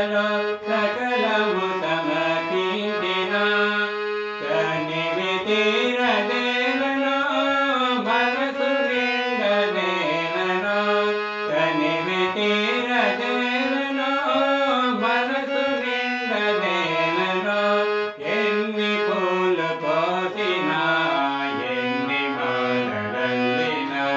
సేవలో సకలము సమర్పించిన కనివి తీరదేలనో మనసు నిండదేలనో కనివి తీరదేలనో మనసు నిండదేలనో ఎన్ని పూలు కోసినా ఎన్ని మాలలల్లినా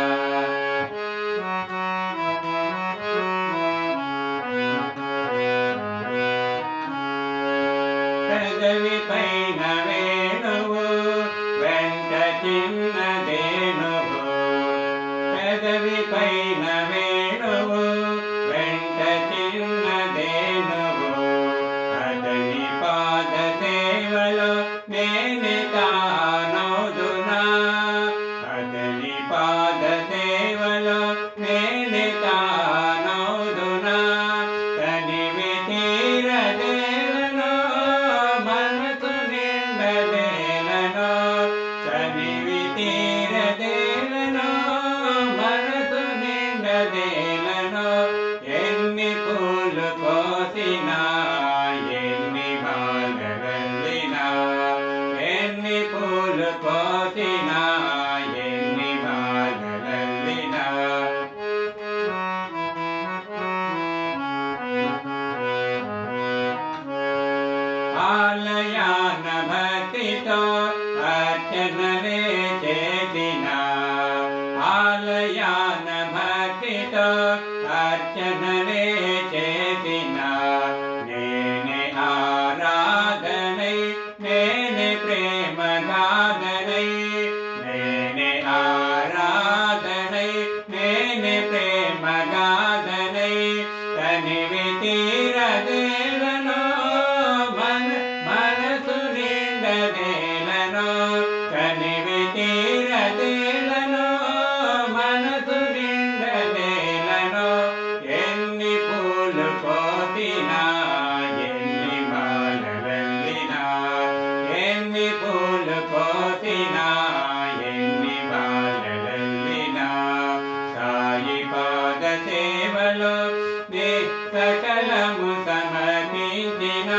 పెదవి పైన వేణువు వెంట చిన్నదేనువు పెదవి పైన వేణువు వెంట చిన్నదేనువు అతని పాద సేవలో నేనే తానోదునా అతని పాద సేవలో నేనే తానోదునా కనివి తీరదేలనో మనసు నిండదేలనో కనివి తీరదేలనో మనసు నిండదేలనో ఎన్ని పూలు కోసినా ఎన్ని మాలలల్లినా ఎన్ని పూలు కోసినా ఎన్ని మాలలల్లినా ఆలయాన భక్తితో అర్చనలే చేసిన ఆలయాన భక్తితో అర్చనలే చేసిన నేనే ఆరాధనై నేనే ప్రేమ గాథనై నేనే ఆరాధనై నేనే ప్రేమ గాథనై కనివి తీరదేలనో మనసు నిండదేలనో కనివి తీరదేలనో మనసు నిండదేలనో ఎన్ని పూలు కోసినా ఎన్ని మాలలల్లినా ఎన్ని పూలు కోసినా ఎన్ని మాలలల్లినా సాయి పాద సేవలో సకలము సమర్పించిన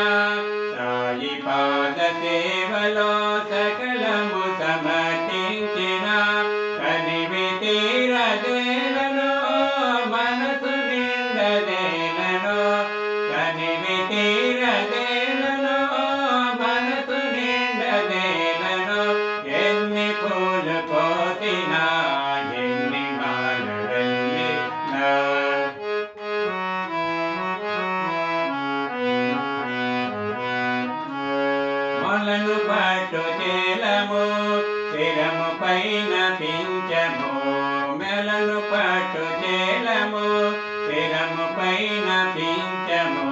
సాయి పాద సేవలో సకలము సమర్పించిన కనివి తీరదేలనో మనసు నిండదేలనో కనివి తీరదేలనో మనసు నిండదేలనో ఎన్ని పూలు కోసినా ఎన్ని మాలలల్లినా మొలను పట్టు చేలము శిరము పైన పించము మెలను పట్టు చేలము శిరము పైన పించము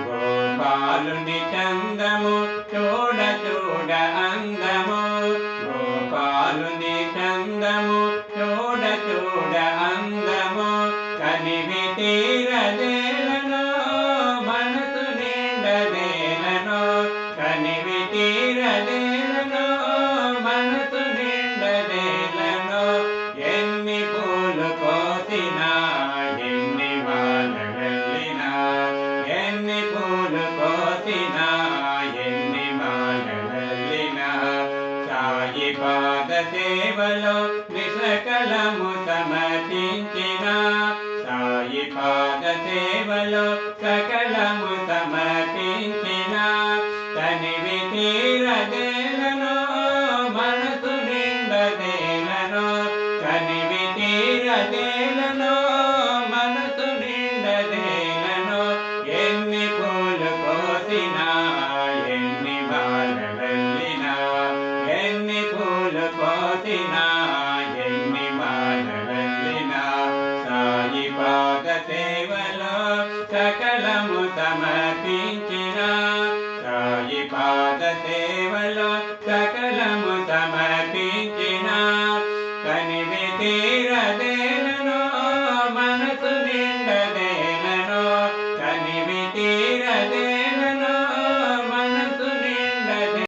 గోపాలుని చందము చూడ చూడ అందము గోపాలుని చందము చూడ చూడ అందము కనివి తీరదేలనో మనసు నిండదేలనో కనివి తీరదేలనో మనసు నిండదేలనో ఎన్ని పూలు కోసినా ఎన్ని మాలలల్లినా ఎన్ని పూలు కోసినా ఎన్ని మాలలల్లినా సాయి పాద సేవలో నిసకలము సమర్పించిన సాయి పాద సేవలో సకలము సమర్పించిన కనివి తీరదేలనో మనసు నిండదేలనో కనివి తీరదేలనో మనసు నిండదేలనో ఎన్ని పూలు కోసినా ఎన్ని మాలలల్లినా ఎన్ని పూలు కోసినా ఎన్ని మాలలల్లినా సాయి పాద సేవలో సకలము సమర్పించిన సాయి పాద సేవ